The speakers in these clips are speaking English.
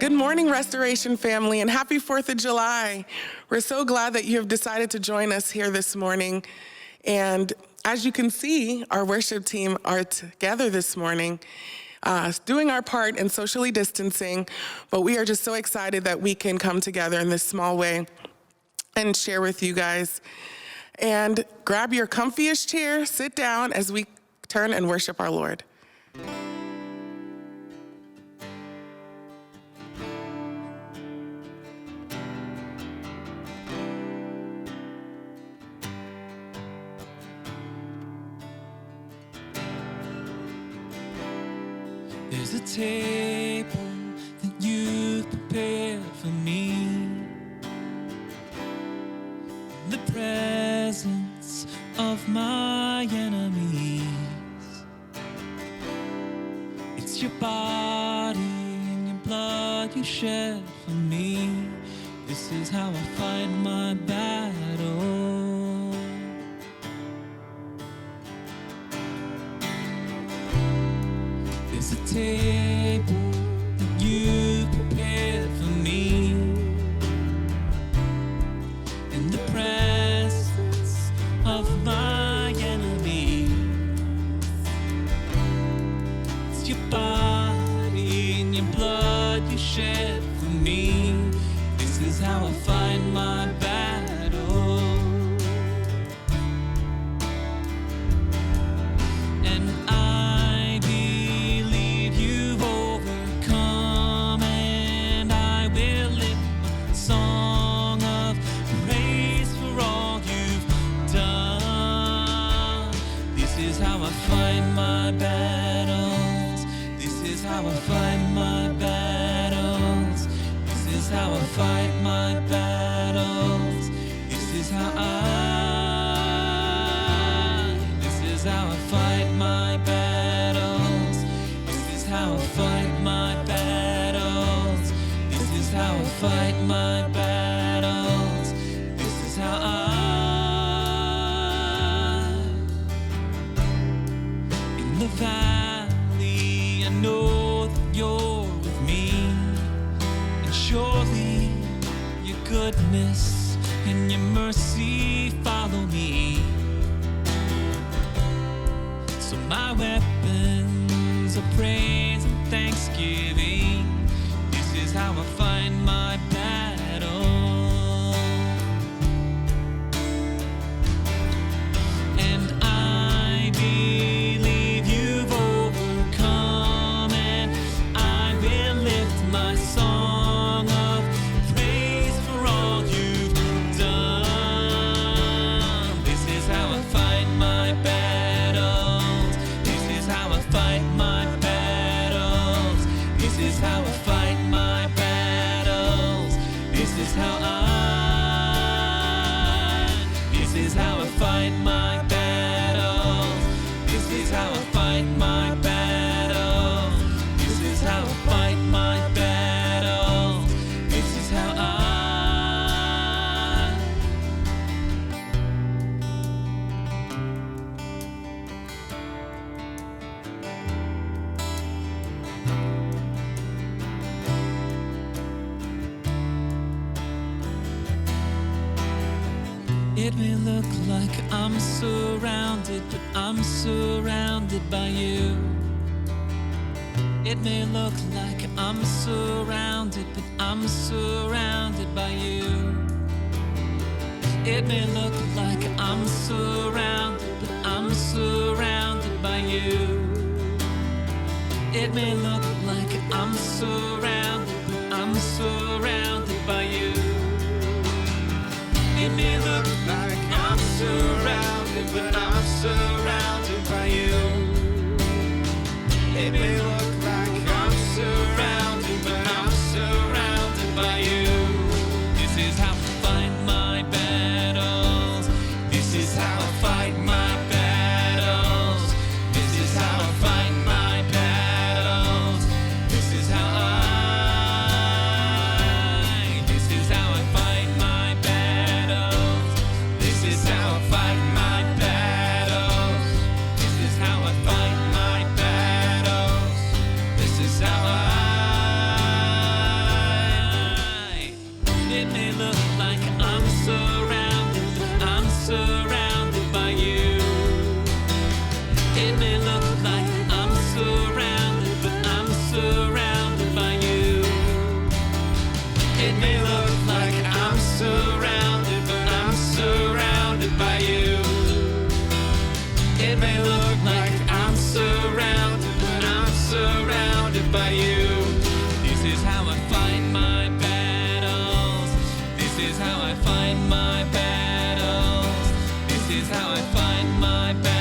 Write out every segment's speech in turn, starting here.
Good morning, Restoration family, and happy 4th of July. We're so glad that you have decided to join us here this morning. And as you can see, our worship team are together this morning, doing our part in socially distancing, but we are just so excited that we can come together in this small way and share with you guys. And grab your comfiest chair, sit down as we turn and worship our Lord. There's a table that you've prepared for me in the presence of my enemies. It's your body and your blood you shed for me. This is how I fight my battle. There's a table that you prepared for me in the presence of my enemies. It's your body and your blood you shed for me. This is how I fight my battle. And I believe you've overcome, and I will lift a song of praise for all you've done. This is how I fight my battles. This is how I fight my battles. This is how I fight my battles. This is how I fight my battles. This is how I fight my battles. This is how I fight my battles. This is how in the valley, I know that you're with me, and surely your goodness and your mercy follow me. So my weapons are praise and thanksgiving. This is how I fight my battle. And I believe you've overcome, and I will lift my song of praise for all you've done. This is how I fight my battles. This is how I fight my battles. This is how I fight my battles. This is how I fight my battles. This is how I fight my battles. This is how I fight my battles. This is how It may look like I'm surrounded, but I'm surrounded by you. It may look like I'm surrounded, but I'm surrounded by you. It may look like I'm surrounded, but I'm surrounded by you. It may look like I'm surrounded, but I'm surrounded by you. It may look like I'm surrounded, but I'm surrounded by you. It may look like I'm surrounded, but I'm surrounded by you. This is how I fight my battles. This is how I fight my battles. This is how I fight my battles. This is how This is how I fight my battles. This is how I fight my battles. It may look like I'm surrounded, but I'm surrounded by you. It may look like I'm surrounded, but I'm surrounded by you. It may look like I'm surrounded, but I'm surrounded by you. This is how I fight my battles. This is how I fight my battles. This is how I fight my battles.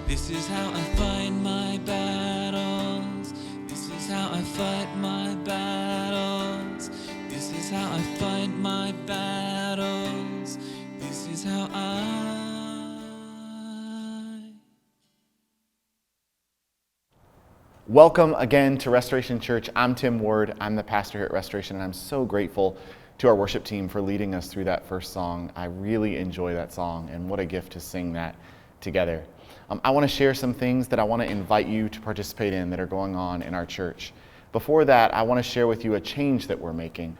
This is how I fight my battles. This is how I fight my battles. This is how I fight my battles. This is how Welcome again to Restoration Church. I'm Tim Ward. I'm the pastor here at Restoration, and I'm so grateful to our worship team for leading us through that first song. I really enjoy that song, and what a gift to sing that together. I want to share some things that I want to invite you to participate in that are going on in our church. Before that, I want to share with you a change that we're making.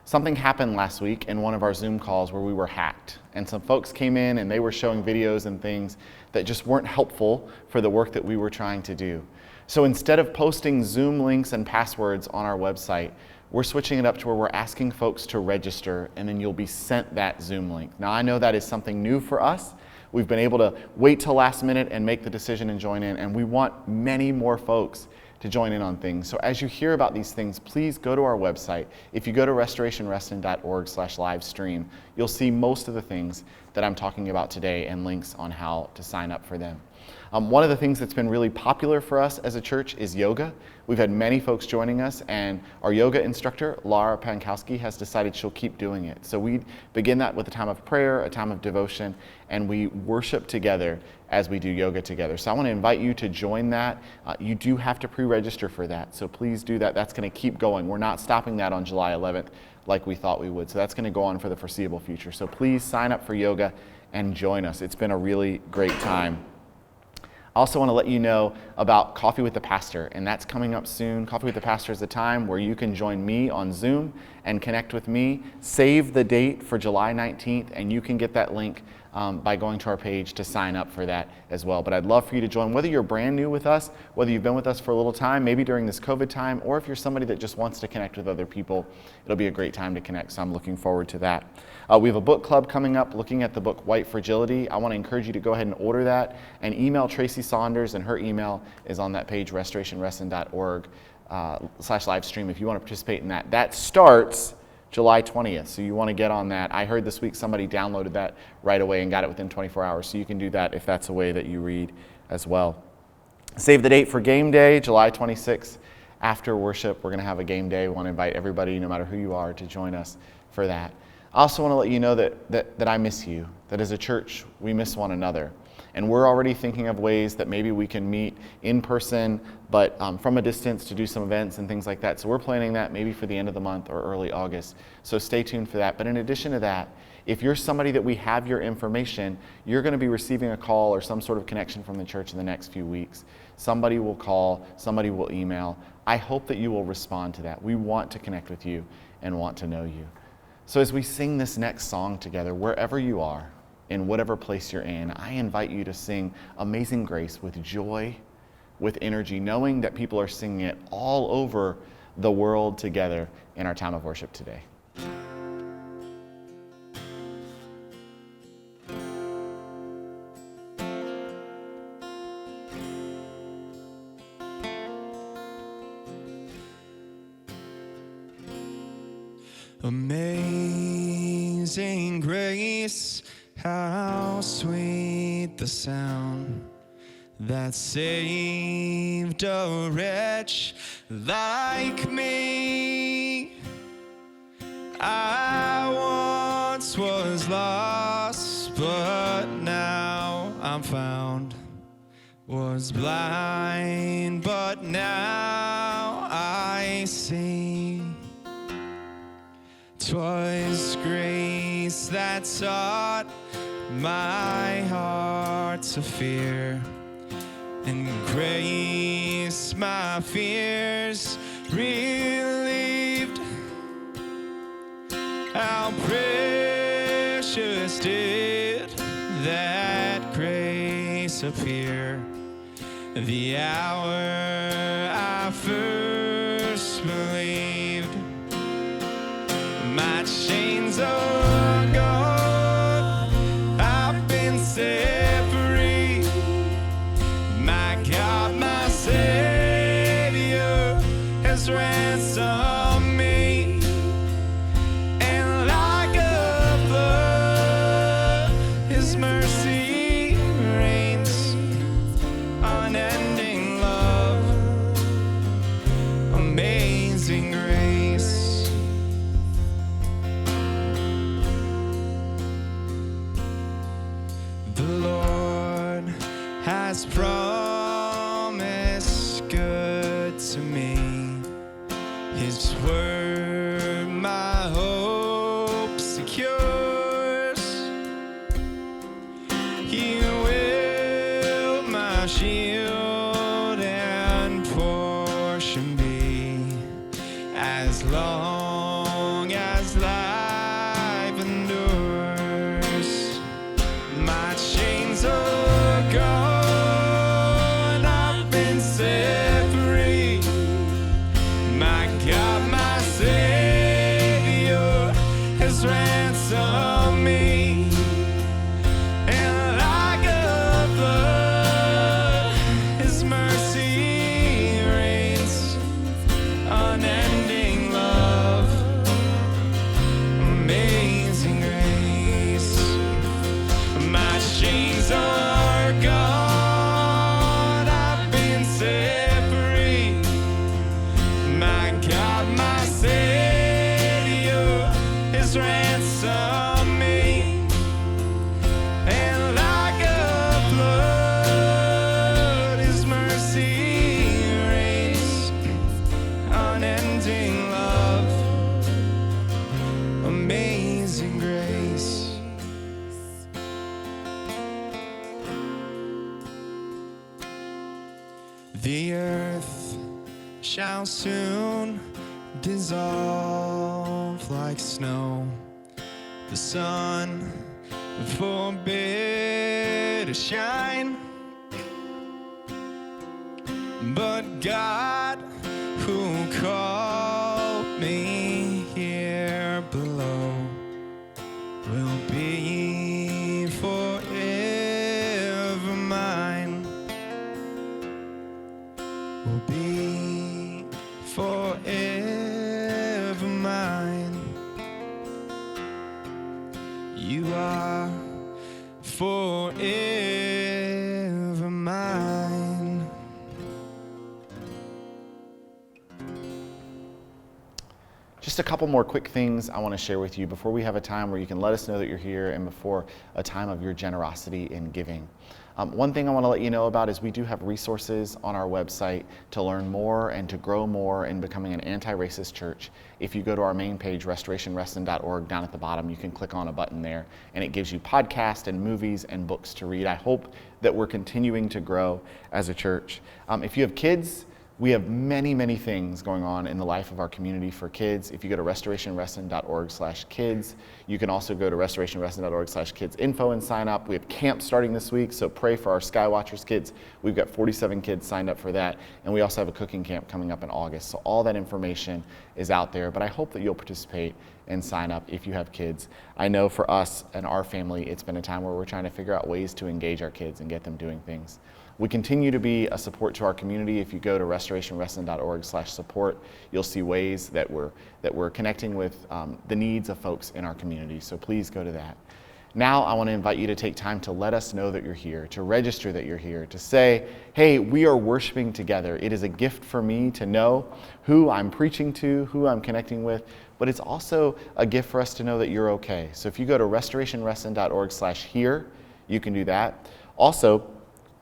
Something happened last week in one of our Zoom calls where we were hacked, and some folks came in and they were showing videos and things that just weren't helpful for the work that we were trying to do. So instead of posting Zoom links and passwords on our website, we're switching it up to where we're asking folks to register, and then you'll be sent that Zoom link. Now, I know that is something new for us. We've been able to wait till last minute and make the decision and join in, and we want many more folks to join in on things. So as you hear about these things, please go to our website. If you go to restorationreston.org/livestream, you'll see most of the things that I'm talking about today and links on how to sign up for them. One of the things that's been really popular for us as a church is yoga. We've had many folks joining us, and our yoga instructor, Laura Pankowski, has decided she'll keep doing it. So we begin that with a time of prayer, a time of devotion, and we worship together as we do yoga together. So I want to invite you to join that. You do have to pre-register for that, so please do that. That's going to keep going. We're not stopping that on July 11th like we thought we would. So that's going to go on for the foreseeable future. So please sign up for yoga and join us. It's been a really great time. I also want to let you know about Coffee with the Pastor, and that's coming up soon. Coffee with the Pastor is a time where you can join me on Zoom and connect with me. Save the date for July 19th, and you can get that link by going to our page to sign up for that as well. But I'd love for you to join, whether you're brand new with us, whether you've been with us for a little time, maybe during this COVID time, or if you're somebody that just wants to connect with other people, it'll be a great time to connect, so I'm looking forward to that. We have a book club coming up looking at the book White Fragility. I want to encourage you to go ahead and order that and email Tracy Saunders, and her email is on that page, restorationreston.org/livestream if you want to participate in that. That starts July 20th, so you want to get on that. I heard this week somebody downloaded that right away and got it within 24 hours, so you can do that if that's a way that you read as well. Save the date for game day, July 26th. After worship, we're going to have a game day. We want to invite everybody, no matter who you are, to join us for that. I also want to let you know that I miss you, that as a church, we miss one another. And we're already thinking of ways that maybe we can meet in person, but from a distance to do some events and things like that. So we're planning that maybe for the end of the month or early August. So stay tuned for that. But in addition to that, if you're somebody that we have your information, you're going to be receiving a call or some sort of connection from the church in the next few weeks. Somebody will call, somebody will email. I hope that you will respond to that. We want to connect with you and want to know you. So as we sing this next song together, wherever you are, in whatever place you're in, I invite you to sing Amazing Grace with joy, with energy, knowing that people are singing it all over the world together in our time of worship today. Amazing grace, how sweet the sound that saved a wretch like me. I once was lost, but now I'm found. Was blind, but now I see. 'Twas grace that taught my heart to fear, and grace my fears relieved. How precious did that grace appear. The hour I first believed, my chains are gone, I've been set free. My God, my Savior has ransomed me, and like a flood, His mercy reigns. Unending love, amazing grace. The Lord has promised good to me. His word my hope secures. He will my shield and portion be, as long as life endures. My chains are gone, I've been set free. My God, my Savior has ransomed me, and like a flood, His mercy reigns. Unending love, amazing grace. My chains are gone, I've been set free. My God, my Savior has ransomed me, and like a flood, His mercy reigns. Unending love, amazing grace. The earth shall soon dissolve like snow. The sun forbid to shine, but God, who called me here below, will be forever mine. Will be forever mine. You are forever mine. Just a couple more quick things I want to share with you before we have a time where you can let us know that you're here and before a time of your generosity in giving. One thing I want to let you know about is we do have resources on our website to learn more and to grow more in becoming an anti-racist church. If you go to our main page, restorationreston.org, down at the bottom, you can click on a button there and it gives you podcasts and movies and books to read. I hope that we're continuing to grow as a church. If you have kids, we have many, many things going on in the life of our community for kids. If you go to restorationreston.org/kids, you can also go to restorationreston.org/kidsinfo and sign up. We have camp starting this week, so pray for our Skywatchers kids. We've got 47 kids signed up for that, and we also have a cooking camp coming up in August. So all that information is out there, but I hope that you'll participate and sign up if you have kids. I know for us and our family, it's been a time where we're trying to figure out ways to engage our kids and get them doing things. We continue to be a support to our community. If you go to restorationreston.org/support, you'll see ways that we're connecting with the needs of folks in our community. So please go to that. Now I want to invite you to take time to let us know that you're here, to register that you're here, to say, hey, we are worshiping together. It is a gift for me to know who I'm preaching to, who I'm connecting with, but it's also a gift for us to know that you're okay. So if you go to restorationreston.org/here, you can do that. Also,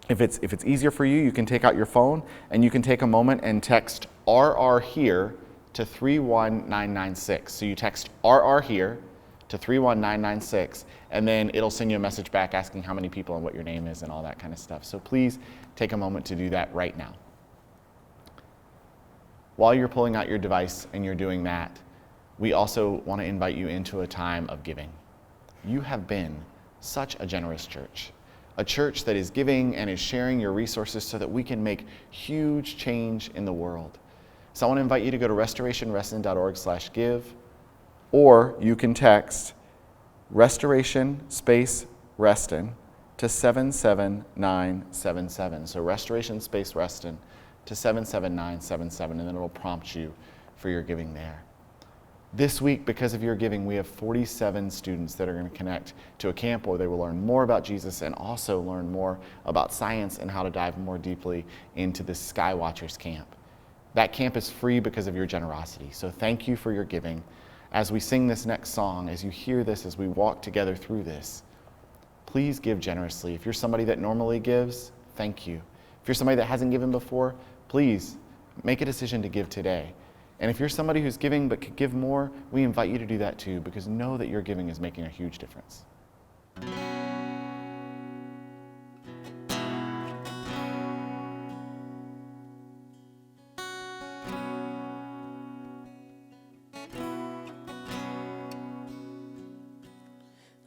if it's easier for you, you can take out your phone and you can take a moment and text RR here to 31996. So you text RR here to 31996, and then it'll send you a message back asking how many people and what your name is and all that kind of stuff. So please take a moment to do that right now. While you're pulling out your device and you're doing that, we also want to invite you into a time of giving. You have been Such a generous church. A church that is giving and is sharing your resources so that we can make huge change in the world. So I want to invite you to go to restorationreston.org/give, or you can text Restoration space Reston to 77977. So Restoration space Reston to 77977, and then it'll prompt you for your giving there. This week, because of your giving, we have 47 students that are going to connect to a camp where they will learn more about Jesus and also learn more about science and how to dive more deeply into the Skywatchers camp. That camp is free because of your generosity. So thank you for your giving. As we sing this next song, as you hear this, as we walk together through this, please give generously. If you're somebody that normally gives, thank you. If you're somebody that hasn't given before, please make a decision to give today. And if you're somebody who's giving but could give more, we invite you to do that too, because know that your giving is making a huge difference.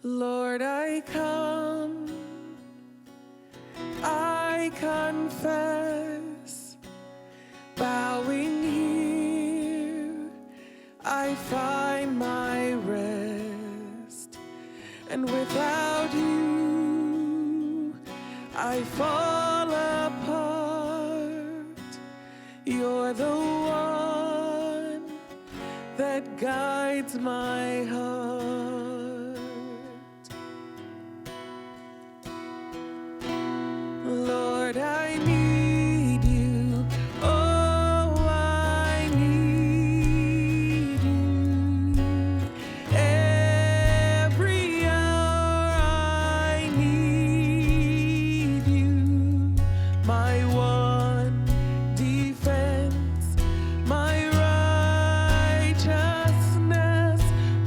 Lord, I come, I confess, bowing here, I find my rest, and without you, I fall apart. You're the one that guides my heart. Lord, I need you. Oh, I need you. Every hour I need you. My one defense, my righteousness.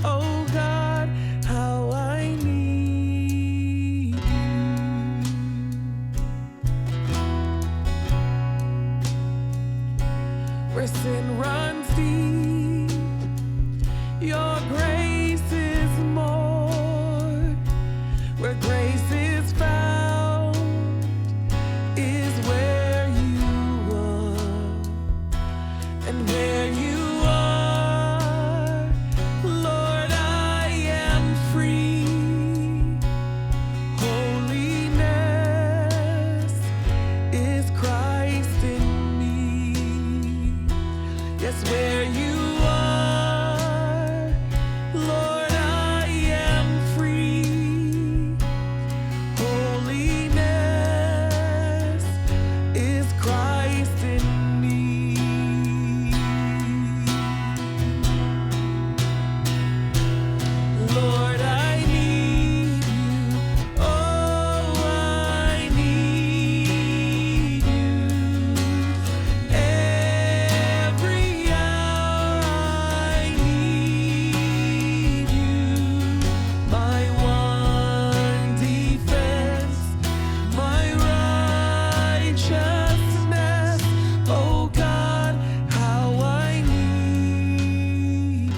Oh God, how I need you. Where sin runs deep, your grace is more. Where grace is found is where you are. And where you are, Lord, I am free. Holiness is Christ in me. Yes, where you are, Lord, I am free. Holiness is Christ in me. Lord, I need you. Oh, I need you. Every hour I need you. My one defense, my righteousness. Oh God, how I need you.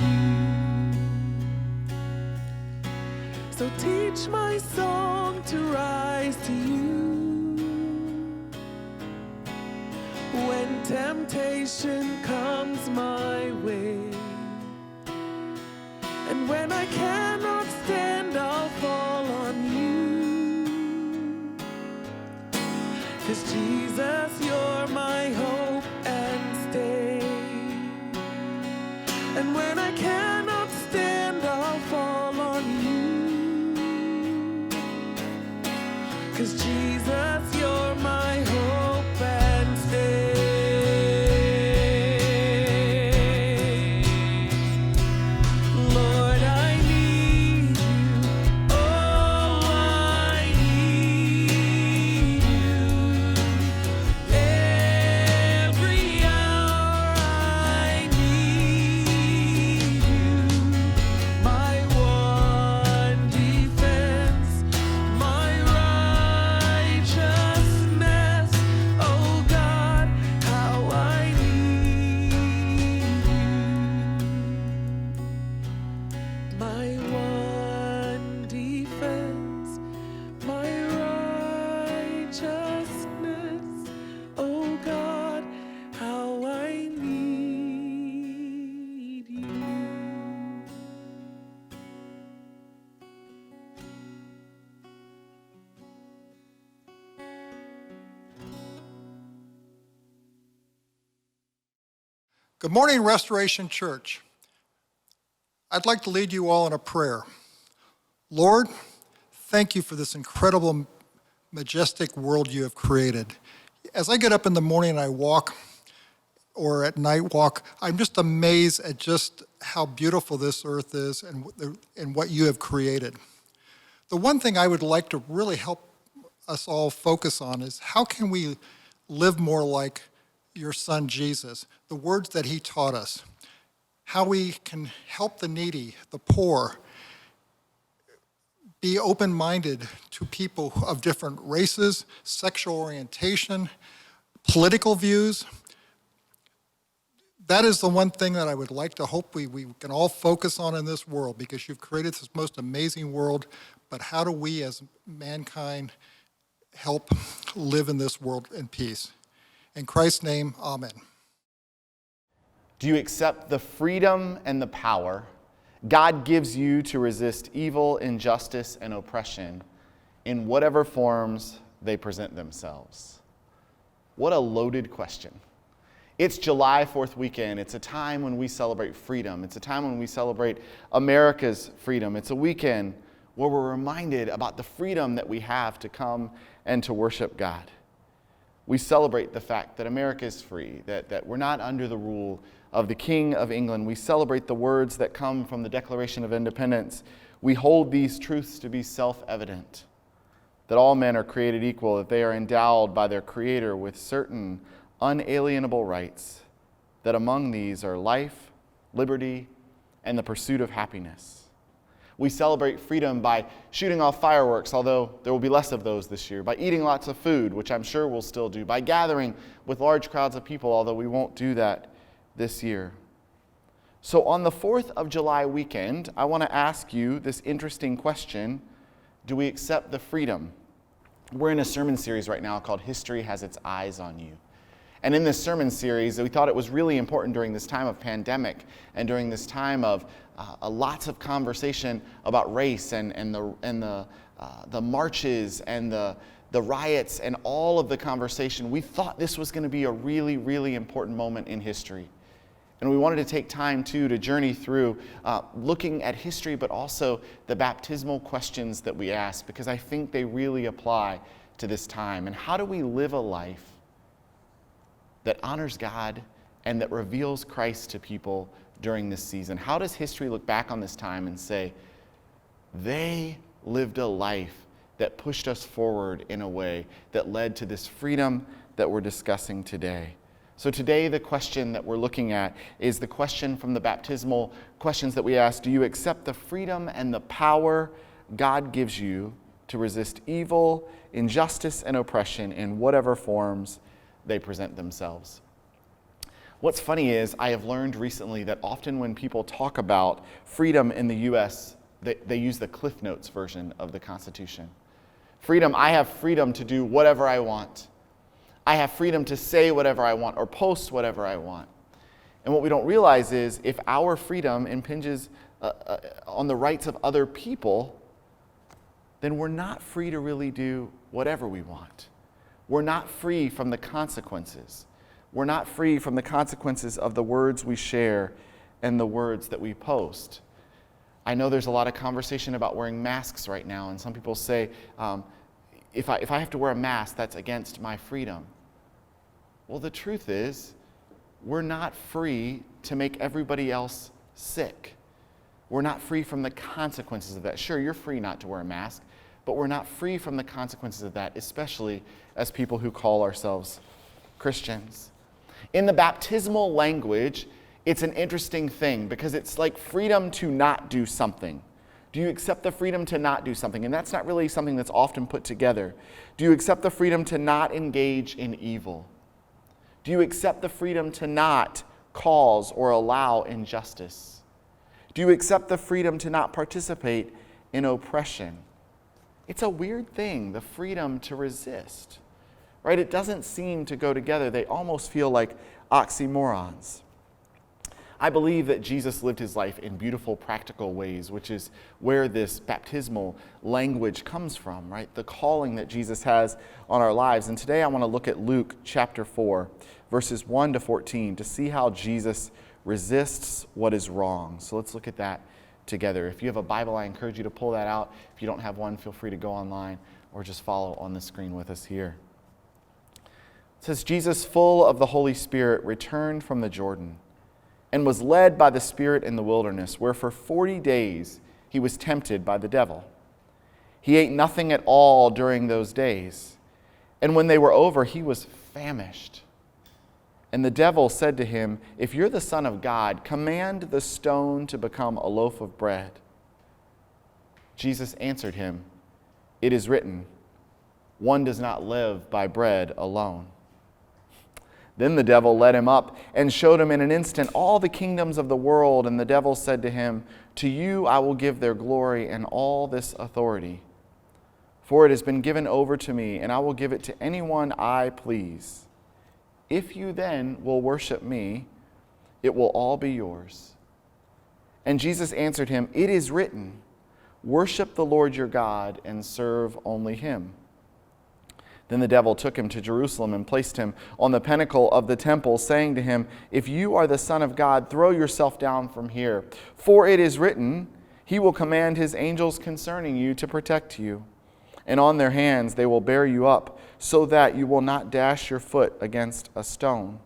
So teach my song to rise to you. When temptation comes my way, and when I cannot stand, I'll fall on you. 'Cause Jesus, you're my hope and stay. And when I cannot stand, I'll fall on you. 'Cause Jesus, you're my hope and stay. Lord, I need you. Oh, I need you. Every hour I need you. My one defense, my righteousness. Good morning, Restoration Church. I'd like to lead you all in a prayer. Lord, thank you for this incredible, majestic world you have created. As I get up in the morning and I walk, or at night walk, I'm just amazed at just how beautiful this earth is and what you have created. The one thing I would like to really help us all focus on is how can we live more like your son Jesus, the words that he taught us, how we can help the needy, the poor, be open-minded to people of different races, sexual orientation, political views. That is the one thing that I would like to hope we can all focus on in this world, because you've created this most amazing world, but how do we as mankind help live in this world in peace? In Christ's name, amen. Do you accept the freedom and the power God gives you to resist evil, injustice, and oppression in whatever forms they present themselves? What a loaded question. It's July 4th weekend. It's a time when we celebrate freedom. It's a time when we celebrate America's freedom. It's a weekend where we're reminded about the freedom that we have to come and to worship God. We celebrate the fact that America is free, that we're not under the rule of the King of England. We celebrate the words that come from the Declaration of Independence. We hold these truths to be self-evident, that all men are created equal, that they are endowed by their Creator with certain unalienable rights, that among these are life, liberty, and the pursuit of happiness. We celebrate freedom by shooting off fireworks, although there will be less of those this year, by eating lots of food, which I'm sure we'll still do, by gathering with large crowds of people, although we won't do that this year. So on the 4th of July weekend, I want to ask you this interesting question: do we accept the freedom? We're in a sermon series right now called History Has Its Eyes on You. And in this sermon series, we thought it was really important during this time of pandemic and during this time of lots of conversation about race and the marches and the riots and all of the conversation. We thought this was going to be a really, really important moment in history. And we wanted to take time, too, to journey through looking at history, but also the baptismal questions that we ask, because I think they really apply to this time. And how do we live a life that honors God and that reveals Christ to people during this season? How does history look back on this time and say, they lived a life that pushed us forward in a way that led to this freedom that we're discussing today? So today, the question that we're looking at is the question from the baptismal questions that we ask: do you accept the freedom and the power God gives you to resist evil, injustice, and oppression in whatever forms they present themselves? What's funny is I have learned recently that often when people talk about freedom in the U.S., they use the Cliff Notes version of the Constitution. Freedom, I have freedom to do whatever I want. I have freedom to say whatever I want or post whatever I want. And what we don't realize is if our freedom impinges on the rights of other people, then we're not free to really do whatever we want. We're not free from the consequences. We're not free from the consequences of the words we share and the words that we post. I know there's a lot of conversation about wearing masks right now, and some people say, if I have to wear a mask, that's against my freedom. Well, the truth is, we're not free to make everybody else sick. We're not free from the consequences of that. Sure, you're free not to wear a mask, but we're not free from the consequences of that, especially as people who call ourselves Christians. In the baptismal language, it's an interesting thing because it's like freedom to not do something. Do you accept the freedom to not do something? And that's not really something that's often put together. Do you accept the freedom to not engage in evil? Do you accept the freedom to not cause or allow injustice? Do you accept the freedom to not participate in oppression? It's a weird thing, the freedom to resist, right? It doesn't seem to go together. They almost feel like oxymorons. I believe that Jesus lived his life in beautiful, practical ways, which is where this baptismal language comes from, right? The calling that Jesus has on our lives. And today I want to look at Luke chapter 4, verses 1 to 14, to see how Jesus resists what is wrong. So let's look at that together. If you have a Bible, I encourage you to pull that out. If you don't have one, feel free to go online or just follow on the screen with us here. It says, Jesus, full of the Holy Spirit, returned from the Jordan and was led by the Spirit in the wilderness, where for 40 days he was tempted by the devil. He ate nothing at all during those days, and when they were over, he was famished. And the devil said to him, if you're the Son of God, command the stone to become a loaf of bread. Jesus answered him, it is written, one does not live by bread alone. Then the devil led him up and showed him in an instant all the kingdoms of the world. And the devil said to him, to you I will give their glory and all this authority. For it has been given over to me, and I will give it to anyone I please. If you then will worship me, it will all be yours. And Jesus answered him, it is written, worship the Lord your God and serve only him. Then the devil took him to Jerusalem and placed him on the pinnacle of the temple, saying to him, if you are the Son of God, throw yourself down from here. For it is written, he will command his angels concerning you to protect you. And on their hands they will bear you up, so that you will not dash your foot against a stone.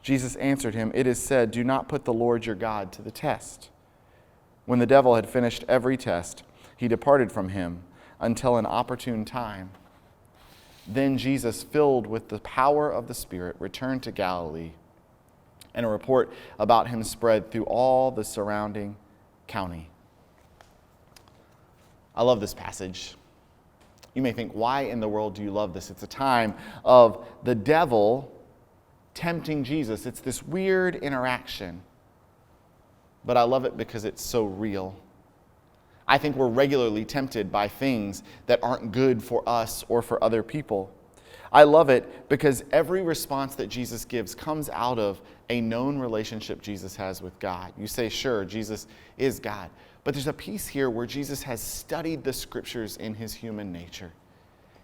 Jesus answered him, it is said, do not put the Lord your God to the test. When the devil had finished every test, he departed from him until an opportune time. Then Jesus, filled with the power of the Spirit, returned to Galilee, and a report about him spread through all the surrounding county. I love this passage. You may think, why in the world do you love this? It's a time of the devil tempting Jesus. It's this weird interaction. But I love it because it's so real. I think we're regularly tempted by things that aren't good for us or for other people. I love it because every response that Jesus gives comes out of a known relationship Jesus has with God. You say, sure, Jesus is God. But there's a piece here where Jesus has studied the scriptures in his human nature.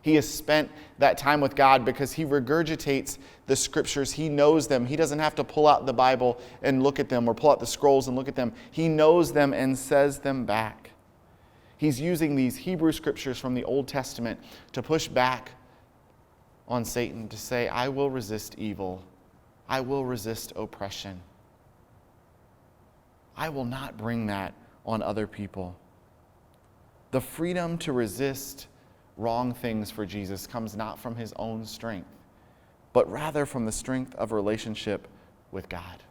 He has spent that time with God because he regurgitates the scriptures. He knows them. He doesn't have to pull out the Bible and look at them or pull out the scrolls and look at them. He knows them and says them back. He's using these Hebrew scriptures from the Old Testament to push back on Satan, to say, I will resist evil. I will resist oppression. I will not bring that on other people. The freedom to resist wrong things for Jesus comes not from his own strength, but rather from the strength of a relationship with God.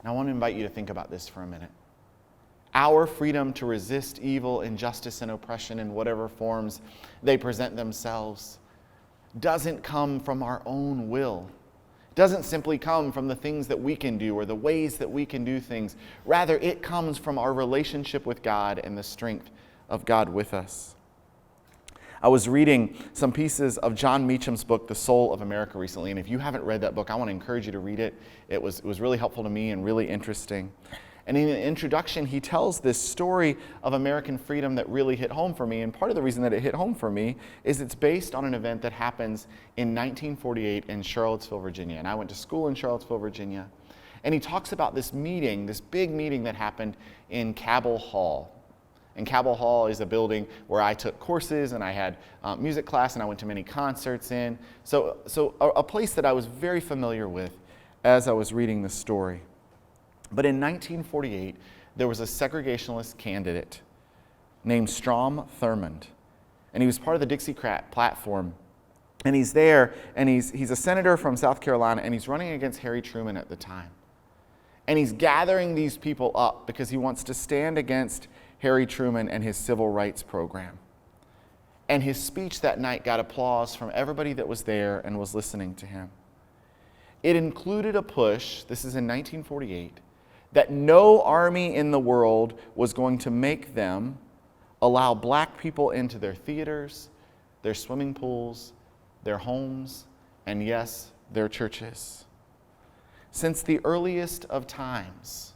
And I want to invite you to think about this for a minute. Our freedom to resist evil, injustice, and oppression in whatever forms they present themselves doesn't come from our own will. It doesn't simply come from the things that we can do or the ways that we can do things. Rather, it comes from our relationship with God and the strength of God with us. I was reading some pieces of John Meacham's book, The Soul of America, recently, and if you haven't read that book, I want to encourage you to read it. It was really helpful to me and really interesting. And in the introduction, he tells this story of American freedom that really hit home for me. And part of the reason that it hit home for me is it's based on an event that happens in 1948 in Charlottesville, Virginia. And I went to school in Charlottesville, Virginia. And he talks about this meeting, this big meeting that happened in Cabell Hall. And Cabell Hall is a building where I took courses and I had music class and I went to many concerts in. So a place that I was very familiar with as I was reading this story. But in 1948, there was a segregationist candidate named Strom Thurmond. And he was part of the Dixiecrat platform. And he's there, and he's a senator from South Carolina, and he's running against Harry Truman at the time. And he's gathering these people up because he wants to stand against Harry Truman and his civil rights program. And his speech that night got applause from everybody that was there and was listening to him. It included a push, this is in 1948, that no army in the world was going to make them allow black people into their theaters, their swimming pools, their homes, and yes, their churches. Since the earliest of times,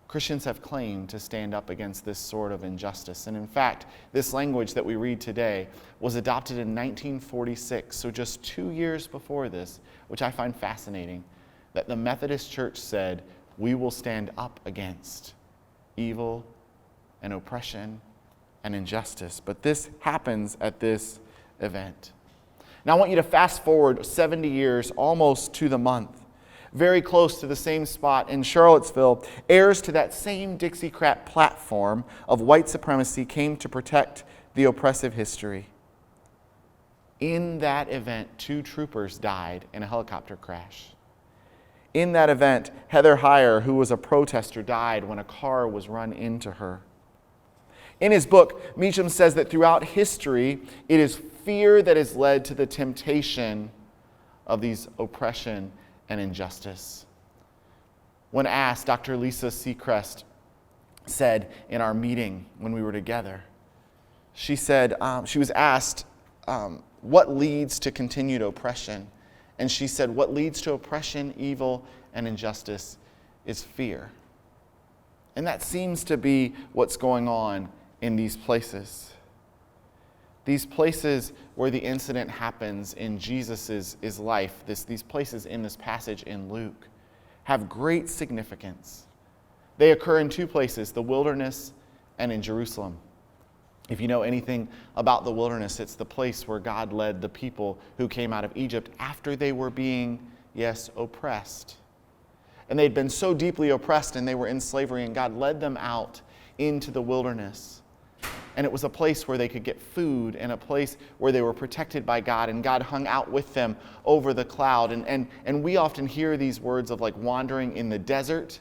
Christians have claimed to stand up against this sort of injustice. And in fact, this language that we read today was adopted in 1946, so just 2 years before this, which I find fascinating, that the Methodist Church said, we will stand up against evil and oppression and injustice. But this happens at this event. Now I want you to fast forward 70 years, almost to the month. Very close to the same spot in Charlottesville, heirs to that same Dixiecrat platform of white supremacy came to protect the oppressive history. In that event, 2 troopers died in a helicopter crash. In that event, Heather Heyer, who was a protester, died when a car was run into her. In his book, Meacham says that throughout history, it is fear that has led to the temptation of these oppression and injustice. When asked, Dr. Lisa Seacrest said in our meeting when we were together, she said, she was asked, what leads to continued oppression? And she said, what leads to oppression, evil, and injustice is fear. And that seems to be what's going on in these places. These places where the incident happens in Jesus' life, these places in this passage in Luke, have great significance. They occur in 2 places, the wilderness and in Jerusalem. If you know anything about the wilderness, it's the place where God led the people who came out of Egypt after they were being, yes, oppressed. And they'd been so deeply oppressed and they were in slavery, and God led them out into the wilderness. And it was a place where they could get food and a place where they were protected by God, and God hung out with them over the cloud. And we often hear these words of like wandering in the desert.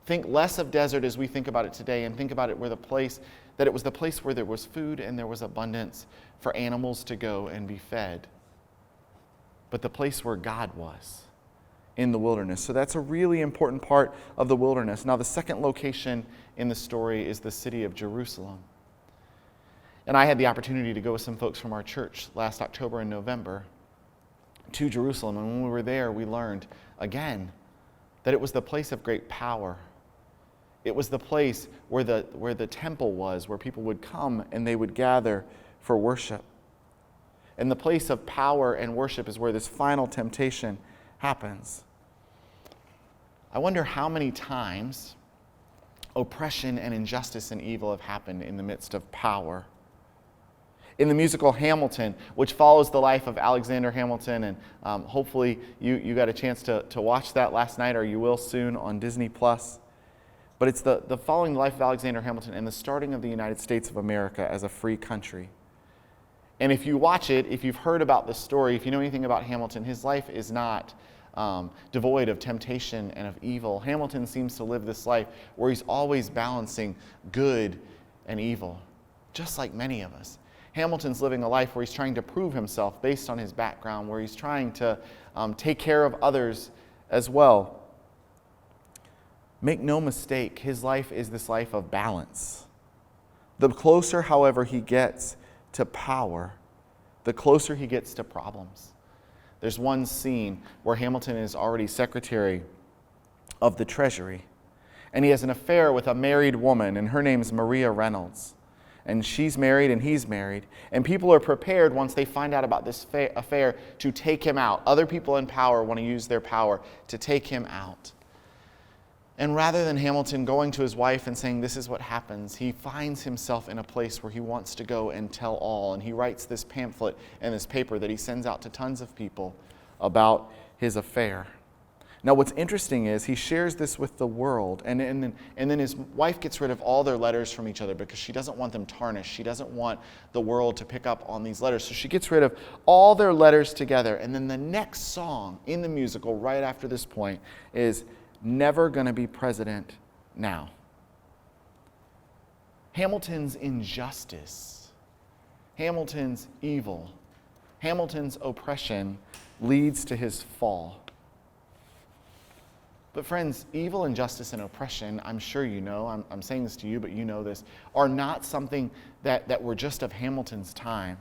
Think less of desert as we think about it today, and think about it where it was the place where there was food and there was abundance for animals to go and be fed. But the place where God was in the wilderness. So that's a really important part of the wilderness. Now the second location in the story is the city of Jerusalem. And I had the opportunity to go with some folks from our church last October and November to Jerusalem. And when we were there, we learned again that it was the place of great power. It was the place where the temple was, where people would come and they would gather for worship. And the place of power and worship is where this final temptation happens. I wonder how many times oppression and injustice and evil have happened in the midst of power. In the musical Hamilton, which follows the life of Alexander Hamilton, and hopefully you got a chance to watch that last night, or you will soon on Disney+. But it's the following the life of Alexander Hamilton and the starting of the United States of America as a free country. And if you watch it, if you've heard about the story, if you know anything about Hamilton, his life is not devoid of temptation and of evil. Hamilton seems to live this life where he's always balancing good and evil, just like many of us. Hamilton's living a life where he's trying to prove himself based on his background, where he's trying to take care of others as well. Make no mistake, his life is this life of balance. The closer, however, he gets to power, the closer he gets to problems. There's one scene where Hamilton is already Secretary of the Treasury, and he has an affair with a married woman, and her name's Maria Reynolds. And she's married and he's married. And people are prepared, once they find out about this affair, to take him out. Other people in power want to use their power to take him out. And rather than Hamilton going to his wife and saying, this is what happens, he finds himself in a place where he wants to go and tell all. And he writes this pamphlet and this paper that he sends out to tons of people about his affair. Now what's interesting is he shares this with the world, and then his wife gets rid of all their letters from each other because she doesn't want them tarnished. She doesn't want the world to pick up on these letters. So she gets rid of all their letters together. And then the next song in the musical right after this point is Never Gonna Be President Now. Hamilton's injustice, Hamilton's evil, Hamilton's oppression leads to his fall. But friends, evil, injustice, and oppression, I'm sure you know, I'm saying this to you, but you know this, are not something that were just of Hamilton's time.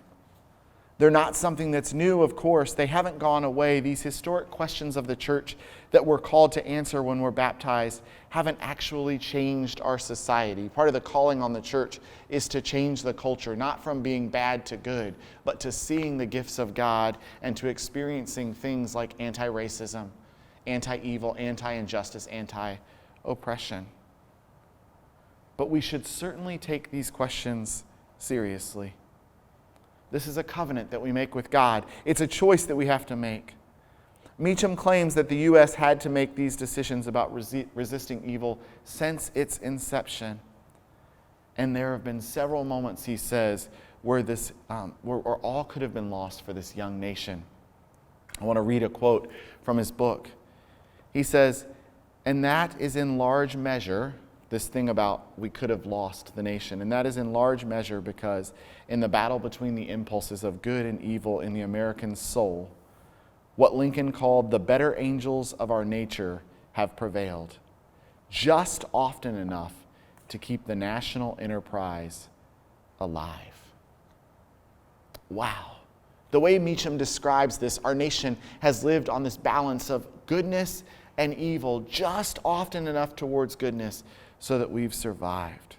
They're not something that's new, of course. They haven't gone away. These historic questions of the church that we're called to answer when we're baptized haven't actually changed our society. Part of the calling on the church is to change the culture, not from being bad to good, but to seeing the gifts of God and to experiencing things like anti-racism, anti-evil, anti-injustice, anti-oppression. But we should certainly take these questions seriously. This is a covenant that we make with God. It's a choice that we have to make. Meacham claims that the U.S. had to make these decisions about resisting evil since its inception. And there have been several moments, he says, where all could have been lost for this young nation. I want to read a quote from his book. He says, "And that is in large measure," this thing about we could have lost the nation, "and that is in large measure because in the battle between the impulses of good and evil in the American soul, what Lincoln called the better angels of our nature have prevailed, just often enough to keep the national enterprise alive." Wow. The way Meacham describes this, our nation has lived on this balance of goodness and evil, just often enough towards goodness so that we've survived.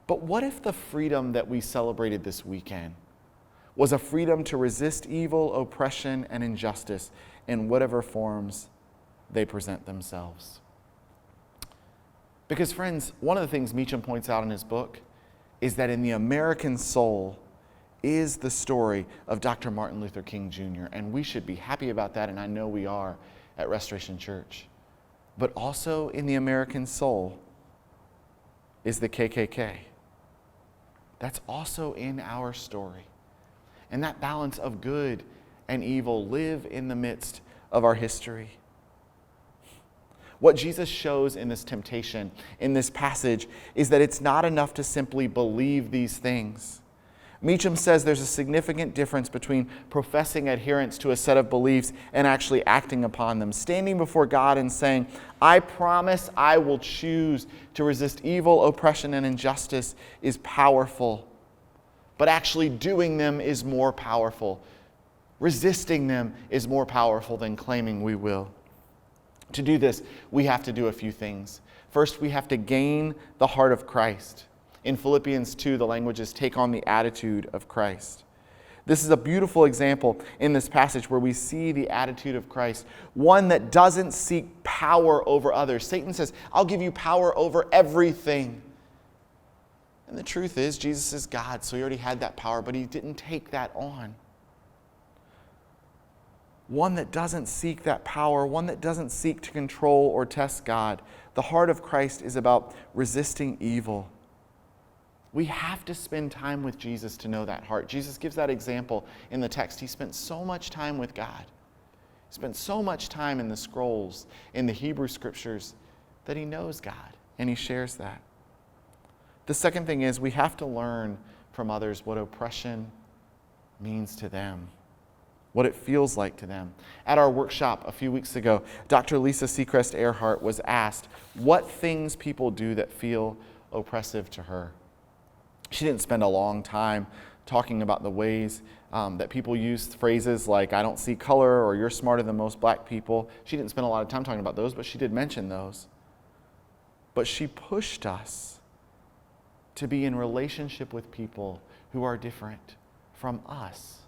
But what if the freedom that we celebrated this weekend was a freedom to resist evil, oppression, and injustice in whatever forms they present themselves? Because, friends, one of the things Meacham points out in his book is that in the American soul is the story of Dr. Martin Luther King Jr., and we should be happy about that, and I know we are at Restoration Church. But also in the American soul is the KKK. That's also in our story. And that balance of good and evil live in the midst of our history. What Jesus shows in this temptation, in this passage, is that it's not enough to simply believe these things. Meacham says there's a significant difference between professing adherence to a set of beliefs and actually acting upon them. Standing before God and saying, "I promise I will choose to resist evil, oppression, and injustice," is powerful. But actually doing them is more powerful. Resisting them is more powerful than claiming we will. To do this, we have to do a few things. First, we have to gain the heart of Christ. In Philippians 2, the language is take on the attitude of Christ. This is a beautiful example in this passage where we see the attitude of Christ, one that doesn't seek power over others. Satan says, "I'll give you power over everything." And the truth is, Jesus is God, so he already had that power, but he didn't take that on. One that doesn't seek that power, one that doesn't seek to control or test God. The heart of Christ is about resisting evil. We have to spend time with Jesus to know that heart. Jesus gives that example in the text. He spent so much time with God. He spent so much time in the scrolls, in the Hebrew scriptures, that he knows God, and he shares that. The second thing is we have to learn from others what oppression means to them, what it feels like to them. At our workshop a few weeks ago, Dr. Lisa Seacrest Earhart was asked what things people do that feel oppressive to her. She didn't spend a long time talking about the ways that people use phrases like, "I don't see color," or "you're smarter than most black people." She didn't spend a lot of time talking about those, but she did mention those. But she pushed us to be in relationship with people who are different from us.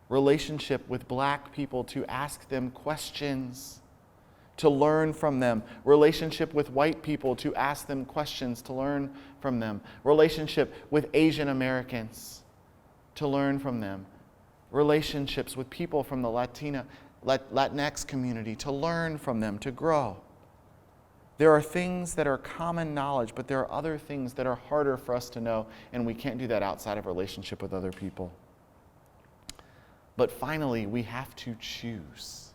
Relationship with black people to ask them questions, to learn from them. Relationship with white people to ask them questions, to learn from them. Relationship with Asian Americans to learn from them. Relationships with people from the Latinx community to learn from them, to grow. There are things that are common knowledge, but there are other things that are harder for us to know, and we can't do that outside of relationship with other people. But finally, we have to choose.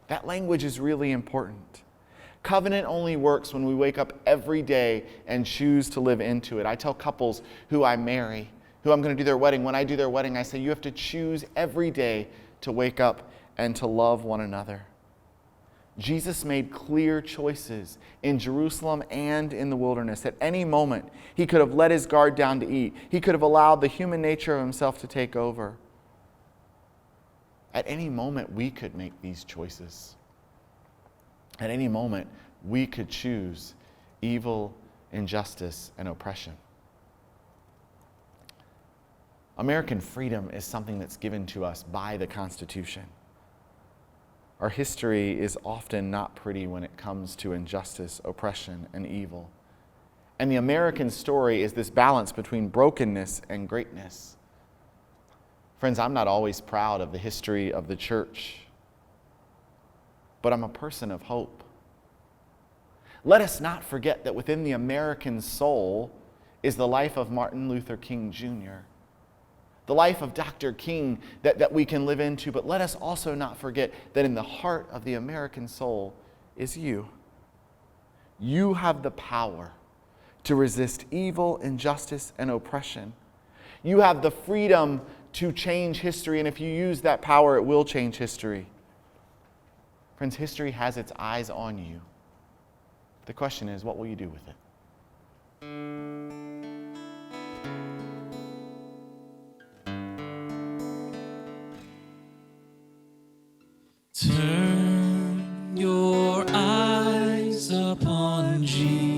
That language is really important. Covenant only works when we wake up every day and choose to live into it. I tell couples who I marry, who I'm going to do their wedding, when I do their wedding, I say, you have to choose every day to wake up and to love one another. Jesus made clear choices in Jerusalem and in the wilderness. At any moment, he could have let his guard down to eat. He could have allowed the human nature of himself to take over. At any moment, we could make these choices. At any moment, we could choose evil, injustice, and oppression. American freedom is something that's given to us by the Constitution. Our history is often not pretty when it comes to injustice, oppression, and evil. And the American story is this balance between brokenness and greatness. Friends, I'm not always proud of the history of the church, but I'm a person of hope. Let us not forget that within the American soul is the life of Martin Luther King Jr., the life of Dr. King that we can live into, but let us also not forget that in the heart of the American soul is you. You have the power to resist evil, injustice, and oppression. You have the freedom to change history, and if you use that power, it will change history. Friends, history has its eyes on you. The question is, what will you do with it? Turn your eyes upon Jesus.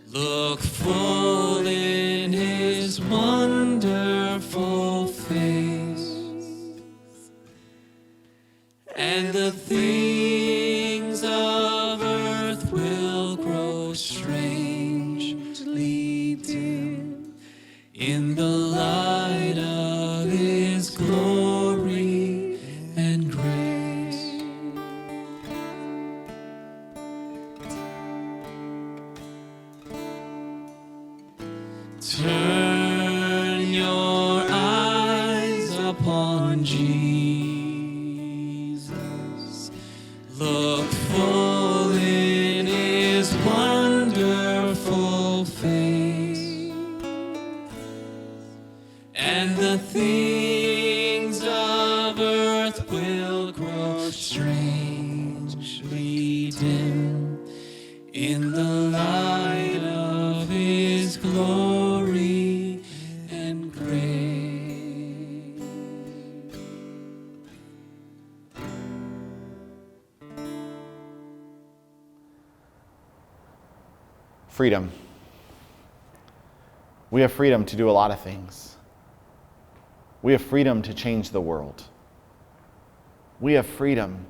Look full in his wonderful face, and the things of earth will grow strangely dim in the light of his glory and grace. Turn your eyes upon Jesus. Look full in his wonderful face, and the things of earth will grow strangely dim in the light of his glory and grace. Freedom. We have freedom to do a lot of things. We have freedom to change the world. We have freedom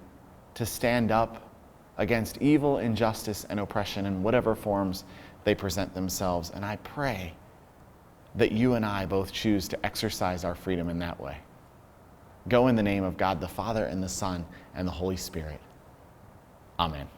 to stand up against evil, injustice, and oppression in whatever forms they present themselves. And I pray that you and I both choose to exercise our freedom in that way. Go in the name of God the Father and the Son and the Holy Spirit. Amen.